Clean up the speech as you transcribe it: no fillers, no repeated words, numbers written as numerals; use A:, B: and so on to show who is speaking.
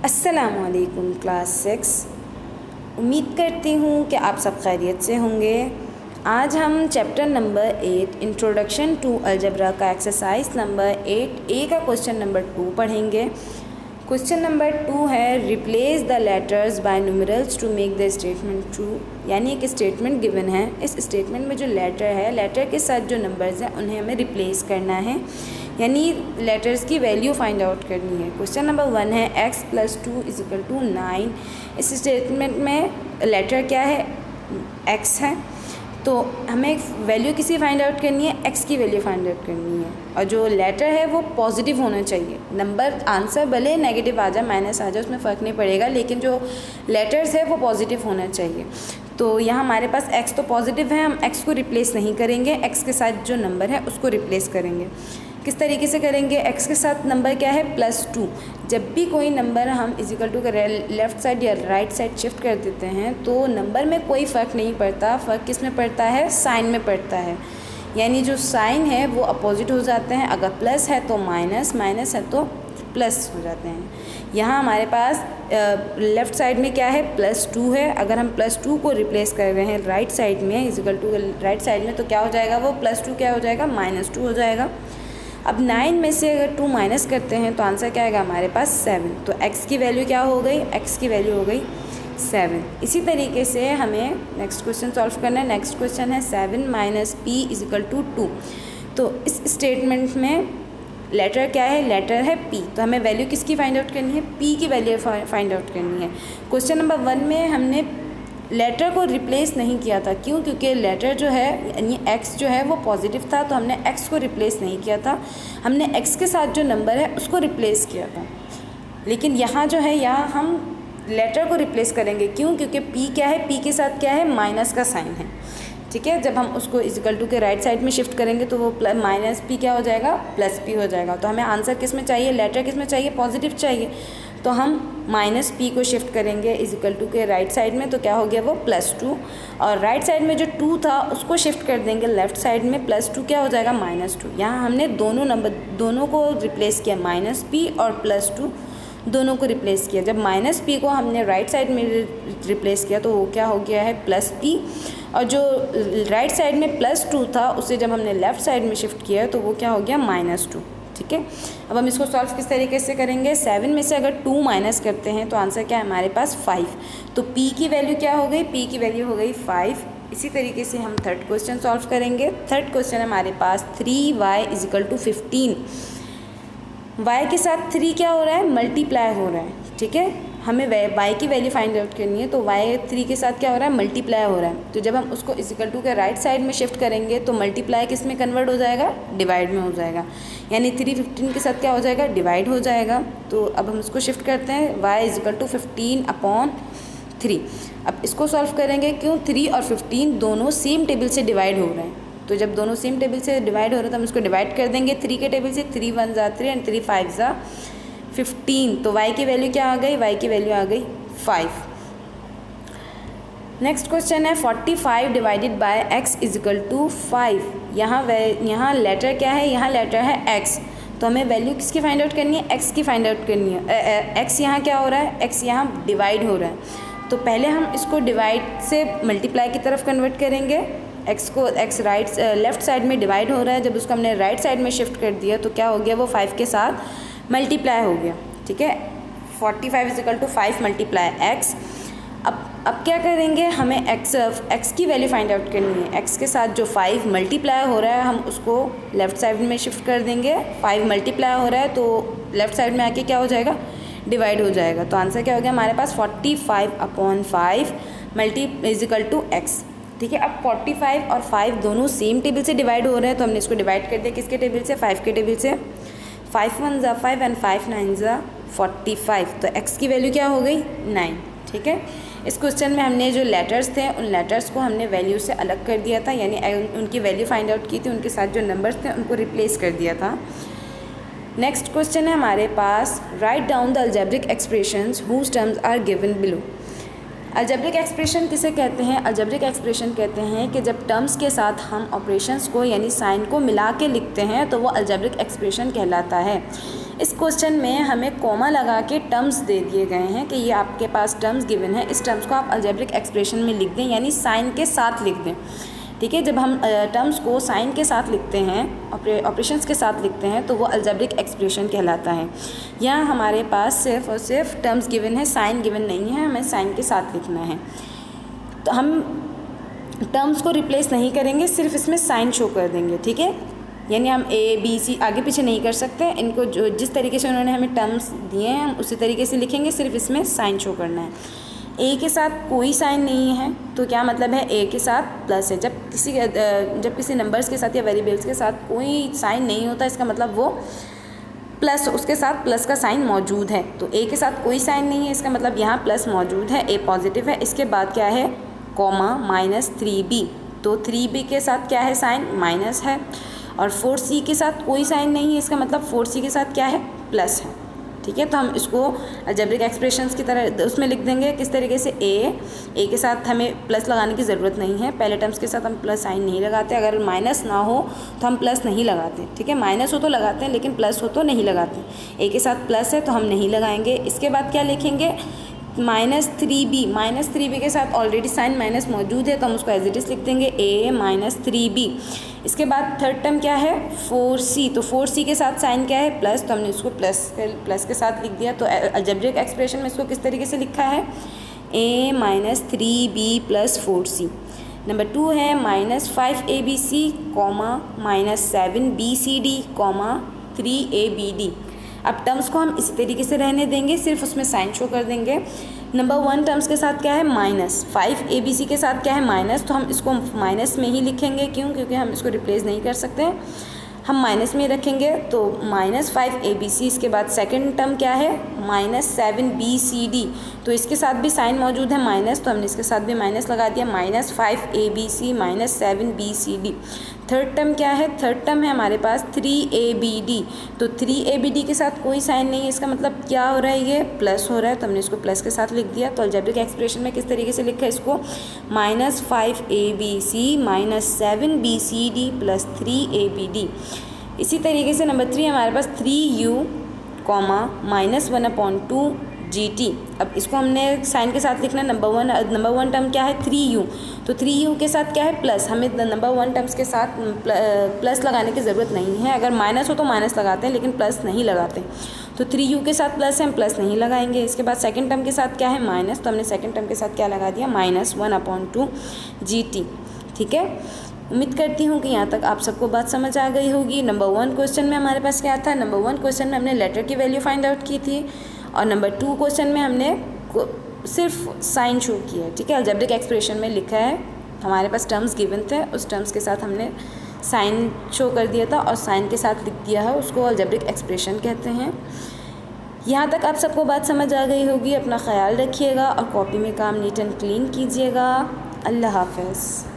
A: अस्सलामुअलैकुम क्लास 6। उम्मीद करती हूँ कि आप सब खैरियत से होंगे। आज हम chapter number 8 introduction to algebra का एक्सरसाइज नंबर 8 का क्वेश्चन नंबर 2 पढ़ेंगे। क्वेश्चन नंबर 2 है replace the letters by numerals to make the statement true. यानी एक स्टेटमेंट गिवन है, इस स्टेटमेंट में जो लेटर है, लेटर के साथ जो नंबर्स हैं उन्हें हमें रिप्लेस करना है, यानी लेटर्स की वैल्यू फाइंड आउट करनी है। क्वेश्चन नंबर 1 है x + 2 = 9। इस स्टेटमेंट में लेटर क्या है, x है, तो हमें वैल्यू किसी फाइंड आउट करनी है, x की वैल्यू फाइंड आउट करनी है, और जो लेटर है वो पॉजिटिव होना चाहिए। नंबर आंसर भले नेगेटिव आ जाए, माइनस आ जाए, उसमें फ़र्क नहीं पड़ेगा, लेकिन जो लेटर्स है वो पॉजिटिव होना चाहिए। तो यहाँ हमारे पास x तो पॉजिटिव है, हम x को रिप्लेस नहीं करेंगे, x के साथ जो नंबर है उसको रिप्लेस करेंगे। किस तरीके से करेंगे, x के साथ नंबर क्या है +2। जब भी कोई नंबर हम = का लेफ़्ट साइड या राइट साइड शिफ्ट कर देते हैं तो नंबर में कोई फ़र्क नहीं पड़ता, फ़र्क किस में पड़ता है, साइन में पड़ता है। यानी जो साइन है वो अपोजिट हो जाते हैं, अगर प्लस है तो माइनस, माइनस है तो प्लस हो जाते हैं। यहाँ हमारे पास लेफ़्ट साइड में क्या है, +2 है। अगर हम +2 को रिप्लेस कर रहे हैं राइट साइड में = राइट साइड में, तो क्या हो जाएगा, वो +2 क्या हो जाएगा, -2 हो जाएगा। अब 9 में से अगर 2 माइनस करते हैं तो आंसर क्या आएगा हमारे पास 7। तो x की वैल्यू क्या हो गई, x की वैल्यू हो गई 7। इसी तरीके से हमें नेक्स्ट क्वेश्चन सॉल्व करना है। नेक्स्ट क्वेश्चन है 7 - p = 2। तो इस स्टेटमेंट में लेटर क्या है, लेटर है p, तो हमें वैल्यू किसकी फाइंड आउट करनी है, p की वैल्यू फाइंड आउट करनी है। क्वेश्चन नंबर 1 में हमने लेटर को रिप्लेस नहीं किया था, क्यों, क्योंकि लेटर जो है यानी x जो है वो पॉजिटिव था, तो हमने x को रिप्लेस नहीं किया था, हमने x के साथ जो नंबर है उसको रिप्लेस किया था। लेकिन यहाँ जो है, यहाँ हम लेटर को रिप्लेस करेंगे, क्यों, क्योंकि p क्या है, p के साथ क्या है, माइनस का साइन है। ठीक है, जब हम उसको = के राइट साइड में शिफ्ट करेंगे तो वो -p क्या हो जाएगा, +p हो जाएगा। तो हमें आंसर किस में चाहिए, लेटर किस में चाहिए, पॉजिटिव चाहिए, तो हम -p को शिफ्ट करेंगे = के राइट साइड में, तो क्या हो गया वो +2, और राइट साइड में जो 2 था उसको शिफ्ट कर देंगे लेफ़्ट साइड में, +2 क्या हो जाएगा, -2। यहाँ हमने दोनों को रिप्लेस किया, -p और +2 दोनों को रिप्लेस किया। जब -p को हमने राइट साइड में रिप्लेस किया तो वो क्या हो गया है, +p, और जो राइट साइड में +2 था उसे जब हमने लेफ़्ट साइड में शिफ्ट किया तो वो क्या हो गया, -2। ठीक है, अब हम इसको सॉल्व किस तरीके से करेंगे, 7 में से अगर 2 माइनस करते हैं तो आंसर क्या है हमारे पास 5। तो p की वैल्यू क्या हो गई, p की वैल्यू हो गई 5। इसी तरीके से हम थर्ड क्वेश्चन सॉल्व करेंगे। थर्ड क्वेश्चन है हमारे पास 3y = 15। y के साथ 3 क्या हो रहा है, मल्टीप्लाई हो रहा है। ठीक है, हमें y की वैल्यू फाइंड आउट करनी है, तो y 3 के साथ क्या हो रहा है, मल्टीप्लाई हो रहा है। तो जब हम उसको = के राइट साइड में शिफ्ट करेंगे तो मल्टीप्लाई किस में कन्वर्ट हो जाएगा, डिवाइड में हो जाएगा, यानी 3 15 के साथ क्या हो जाएगा, डिवाइड हो जाएगा। तो अब हम इसको शिफ्ट करते हैं, y = 15/3। अब इसको सॉल्व करेंगे, क्यों, 3 और 15 दोनों सेम टेबल से डिवाइड हो रहे हैं, तो जब दोनों सेम टेबल से डिवाइड हो रहे हैं तो हम इसको डिवाइड कर देंगे 3 के टेबल से, 3 1 = 3 एंड 3 5 = 15। तो y की वैल्यू क्या आ गई, y की वैल्यू आ गई 5। नेक्स्ट क्वेश्चन है 45 / x = 5। यहाँ लेटर क्या है, यहाँ लेटर है x, तो हमें वैल्यू किसकी फाइंड आउट करनी है, x की फाइंड आउट करनी है। x यहाँ क्या हो रहा है, x यहाँ डिवाइड हो रहा है, तो पहले हम इसको डिवाइड से मल्टीप्लाई की तरफ कन्वर्ट करेंगे। x लेफ़्ट साइड में डिवाइड हो रहा है, जब उसको हमने राइट साइड में शिफ्ट कर दिया तो क्या हो गया, वो 5 के साथ मल्टीप्लाई हो गया। ठीक है, 45 = 5 × x। अब क्या करेंगे, हमें x की वैल्यू फाइंड आउट करनी है। x के साथ जो 5 मल्टीप्लाई हो रहा है हम उसको लेफ़्ट साइड में शिफ्ट कर देंगे। 5 मल्टीप्लाई हो रहा है तो लेफ़्ट साइड में आके क्या हो जाएगा, डिवाइड हो जाएगा। तो आंसर क्या हो गया हमारे पास, 45/5 = x। ठीक है, अब 45 और 5 दोनों सेम टेबल से डिवाइड हो रहे हैं, तो हमने इसको डिवाइड कर दिया किसके टेबल से, 5 के टेबल से। 5 1 = 5 एंड 5 9 = 45। तो x की वैल्यू क्या हो गई, 9। ठीक है, इस क्वेश्चन में हमने जो लेटर्स थे उन लेटर्स को हमने वैल्यू से अलग कर दिया था, यानी उनकी वैल्यू फाइंड आउट की थी, उनके साथ जो नंबर्स थे उनको रिप्लेस कर दिया था। नेक्स्ट क्वेश्चन है हमारे पास, right down the algebraic expressions whose terms are given below. Algebraic expression किसे कहते हैं, अलजेब्रिक एक्सप्रेशन कहते हैं कि जब टर्म्स के साथ हम ऑपरेशंस को यानी साइन को मिला के लिखते हैं तो वो अलजेब्रिक एक्सप्रेशन कहलाता है। इस क्वेश्चन में हमें कॉमा लगा के टर्म्स दे दिए गए हैं कि ये आपके पास टर्म्स गिवन है, इस टर्म्स को आप अलजेब्रिक एक्सप्रेशन में लिख दें, यानी साइन के साथ लिख दें। ठीक है, जब हम टर्म्स को साइन के साथ लिखते हैं, ऑपरेशंस के साथ लिखते हैं, तो वो अलजेब्रिक एक्सप्रेशन कहलाता है। यहाँ हमारे पास सिर्फ और सिर्फ टर्म्स गिवन है, साइन गिवन नहीं है, हमें साइन के साथ लिखना है। तो हम टर्म्स को रिप्लेस नहीं करेंगे, सिर्फ इसमें साइन शो कर देंगे। ठीक है, यानी हम ए बी सी आगे पीछे नहीं कर सकते, इनको जो जिस तरीके से उन्होंने हमें टर्म्स दिए हैं हम उसी तरीके से लिखेंगे, सिर्फ इसमें साइन शो करना है। ए के साथ कोई साइन नहीं है तो क्या मतलब है, ए के साथ प्लस है। जब किसी नंबर्स के साथ या वेरिएबल्स के साथ कोई साइन नहीं होता, इसका मतलब वो प्लस, उसके साथ प्लस का साइन मौजूद है। तो ए के साथ कोई साइन नहीं है, इसका मतलब यहाँ प्लस मौजूद है, ए पॉजिटिव है। इसके बाद क्या है, कॉमा -3b, तो 3b के साथ क्या है, साइन माइनस है। और 4c के साथ कोई साइन नहीं है, इसका मतलब 4c के साथ क्या है, प्लस है। ठीक है, तो हम इसको अलजेब्रिक एक्सप्रेशंस की तरह उसमें लिख देंगे। किस तरीके से, ए के साथ हमें प्लस लगाने की ज़रूरत नहीं है, पहले टर्म्स के साथ हम प्लस साइन नहीं लगाते। अगर माइनस ना हो तो हम प्लस नहीं लगाते। ठीक है, माइनस हो तो लगाते हैं, लेकिन प्लस हो तो नहीं लगाते। ए के साथ प्लस है तो हम नहीं लगाएंगे। इसके बाद क्या लिखेंगे, -3b के साथ ऑलरेडी साइन माइनस मौजूद है तो हम उसको एज इट इज़ लिख देंगे, a -3b। इसके बाद थर्ड टर्म क्या है, 4c, तो 4c के साथ साइन क्या है, प्लस, तो हमने उसको प्लस के साथ लिख दिया। तो अलजेब्रिक एक्सप्रेशन में इसको किस तरीके से लिखा है, a -3b + 4c। नंबर 2 है -5abc, -7bcd, 3abd। अब टर्म्स को हम इसी तरीके से रहने देंगे, सिर्फ उसमें साइन शो कर देंगे। नंबर 1 टर्म्स के साथ क्या है, -5abc के साथ क्या है, माइनस, तो हम इसको माइनस में ही लिखेंगे। क्यों, क्योंकि हम इसको रिप्लेस नहीं कर सकते, हम माइनस में रखेंगे। तो -5abc, इसके बाद सेकंड टर्म क्या है, -7bcd, तो इसके साथ भी साइन मौजूद है माइनस, तो हमने इसके साथ भी माइनस लगा दिया, -5abc -7bcd। थर्ड टर्म क्या है, थर्ड टर्म है हमारे पास 3abd, तो 3abd के साथ कोई साइन नहीं है, इसका मतलब क्या हो रहा है, ये प्लस हो रहा है, तो हमने इसको प्लस के साथ लिख दिया। तो अलजेब्रिक एक्सप्रेशन में किस तरीके से लिखा है इसको, -5abc -7bcd + 3abd। इसी तरीके से नंबर 3 हमारे पास 3u, -1/2 gt। अब इसको हमने साइन के साथ लिखना है। नंबर वन टर्म क्या है, 3u, तो 3u के साथ क्या है, प्लस। हमें नंबर 1 टर्म्स के साथ प्लस लगाने की ज़रूरत नहीं है, अगर माइनस हो तो माइनस लगाते हैं, लेकिन प्लस नहीं लगाते। तो 3u के साथ प्लस है, हम प्लस नहीं लगाएंगे। इसके बाद सेकंड टर्म के साथ क्या है, माइनस, तो हमने सेकंड टर्म के साथ क्या लगा दिया, -1/2 gt। ठीक है, उम्मीद करती हूँ कि यहाँ तक आप सबको बात समझ आ गई होगी। नंबर 1 क्वेश्चन में हमारे पास क्या था, नंबर 1 क्वेश्चन में हमने लेटर की वैल्यू फाइंड आउट की थी, और नंबर 2 क्वेश्चन में हमने सिर्फ साइन शो किया है। ठीक है, अलजेब्रिक एक्सप्रेशन में लिखा है, हमारे पास टर्म्स गिवन थे, उस टर्म्स के साथ हमने साइन शो कर दिया था और साइन के साथ लिख दिया है, उसको अलजेब्रिक एक्सप्रेशन कहते हैं। यहाँ तक आप सबको बात समझ आ गई होगी। अपना ख्याल रखिएगा और कॉपी में काम नीट एंड क्लीन कीजिएगा। अल्लाह हाफ़िज़।